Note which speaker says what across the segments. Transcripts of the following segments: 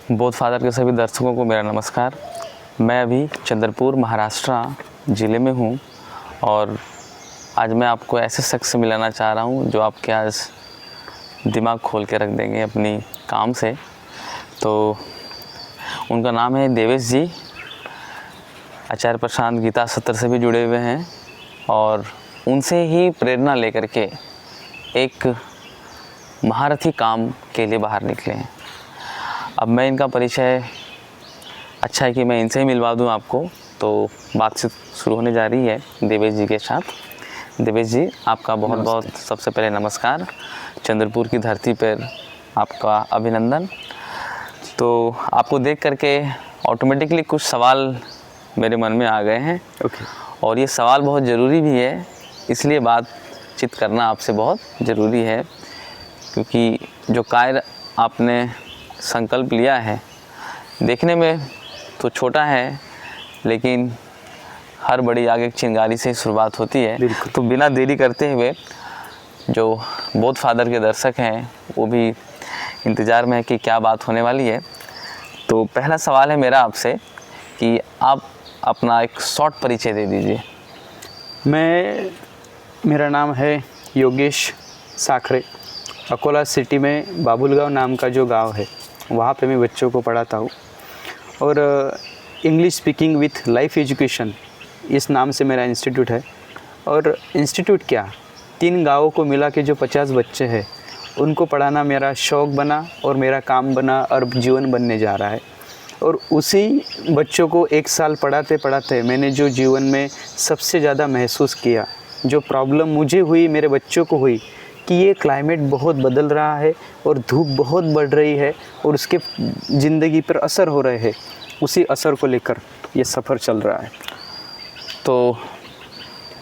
Speaker 1: बोध फादर के सभी दर्शकों को मेरा नमस्कार। मैं अभी चंद्रपुर महाराष्ट्र ज़िले में हूँ और आज मैं आपको ऐसे शख्स से मिलाना चाह रहा हूँ जो आपके आज दिमाग खोल के रख देंगे अपनी काम से। तो उनका नाम है देवेश जी। आचार्य प्रशांत गीता सत्र से भी जुड़े हुए हैं और उनसे ही प्रेरणा लेकर के एक महारथी काम के लिए बाहर निकले हैं। अब मैं इनका परिचय अच्छा है कि मैं इनसे ही मिलवा दूं आपको। तो बातचीत शुरू होने जा रही है देवेश जी के साथ। देवेश जी, आपका बहुत बहुत सबसे पहले नमस्कार। चंद्रपुर की धरती पर आपका अभिनंदन। तो आपको देख करके ऑटोमेटिकली कुछ सवाल मेरे मन में आ गए हैं। और ये सवाल बहुत ज़रूरी भी है, इसलिए बातचीत करना आपसे बहुत ज़रूरी है, क्योंकि जो कार्य आपने संकल्प लिया है देखने में तो छोटा है, लेकिन हर बड़ी आग एक चिंगारी से शुरुआत होती है। तो बिना देरी करते हुए जो बोध फादर के दर्शक हैं वो भी इंतज़ार में है कि क्या बात होने वाली है। तो पहला सवाल है मेरा आपसे कि आप अपना एक शॉर्ट परिचय दे दीजिए।
Speaker 2: मेरा नाम है योगेश साखरे। अकोला सिटी में बाबुलगांव नाम का जो गांव है वहाँ पे मैं बच्चों को पढ़ाता हूँ और English speaking with life education इस नाम से मेरा इंस्टीट्यूट है। और इंस्टीट्यूट क्या, 3 गाँवों को मिला के जो 50 बच्चे हैं उनको पढ़ाना मेरा शौक़ बना और मेरा काम बना और जीवन बनने जा रहा है। और उसी बच्चों को 1 साल पढ़ाते पढ़ाते मैंने जो जीवन में सबसे ज़्यादा महसूस किया, जो प्रॉब्लम मुझे हुई, मेरे बच्चों को हुई, कि ये क्लाइमेट बहुत बदल रहा है और धूप बहुत बढ़ रही है और उसके ज़िंदगी पर असर हो रहे हैं, उसी असर को लेकर ये सफ़र चल रहा है।
Speaker 1: तो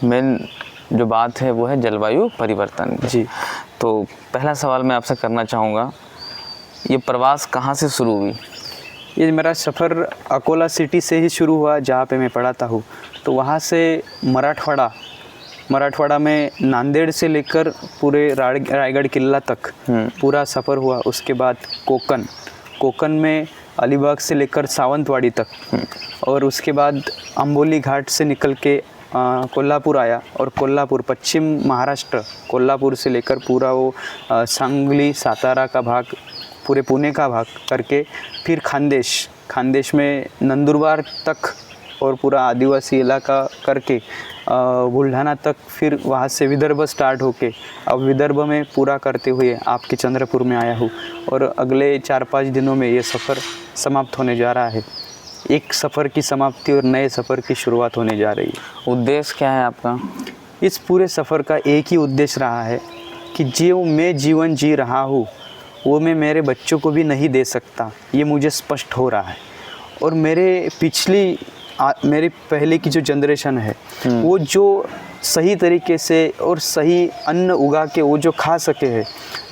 Speaker 1: मेन जो बात है वो है जलवायु परिवर्तन जी। तो पहला सवाल मैं आपसे करना चाहूँगा, ये प्रवास कहाँ से शुरू हुई?
Speaker 2: ये मेरा सफ़र अकोला सिटी से ही शुरू हुआ, जहाँ पे मैं पढ़ाता हूँ। तो वहाँ से मराठवाड़ा में नांदेड़ से लेकर पूरे रायगढ़ किला तक पूरा सफ़र हुआ। उसके बाद कोकन में अलीबाग से लेकर सावंतवाड़ी तक, और उसके बाद अंबोली घाट से निकल के कोल्हापुर आया, और कोल्हापुर पश्चिम महाराष्ट्र कोल्हापुर से लेकर पूरा वो सांगली सातारा का भाग, पूरे पुणे का भाग करके फिर खानदेश में नंदुरबार तक और पूरा आदिवासी इलाका करके बुल्ढाना तक, फिर वहाँ से विदर्भ स्टार्ट होके अब विदर्भ में पूरा करते हुए आपके चंद्रपुर में आया हूँ। और अगले 4-5 दिनों में ये सफ़र समाप्त होने जा रहा है। एक सफ़र की समाप्ति और नए सफ़र की शुरुआत होने जा रही है।
Speaker 1: उद्देश्य क्या है आपका?
Speaker 2: इस पूरे सफ़र का एक ही उद्देश्य रहा है कि जो मैं जीवन जी रहा हूँ वो मैं मेरे बच्चों को भी नहीं दे सकता, ये मुझे स्पष्ट हो रहा है। और मेरी पहले की जो जनरेशन है वो जो सही तरीके से और सही अन्न उगा के वो जो खा सके है,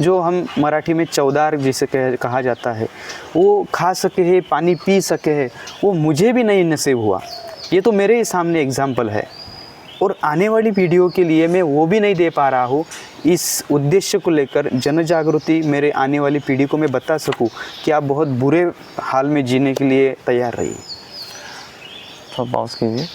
Speaker 2: जो हम मराठी में चौदार जिसे कहा जाता है, वो खा सके है, पानी पी सके है, वो मुझे भी नहीं नसीब हुआ। ये तो मेरे सामने एग्जाम्पल है और आने वाली पीढ़ियों के लिए मैं वो भी नहीं दे पा रहा हूँ। इस उद्देश्य को लेकर जन जागृति मेरे आने वाली पीढ़ी को मैं बता सकूँ कि आप बहुत बुरे हाल में जीने के लिए तैयार रहिए।
Speaker 1: तो पॉज कीजिए।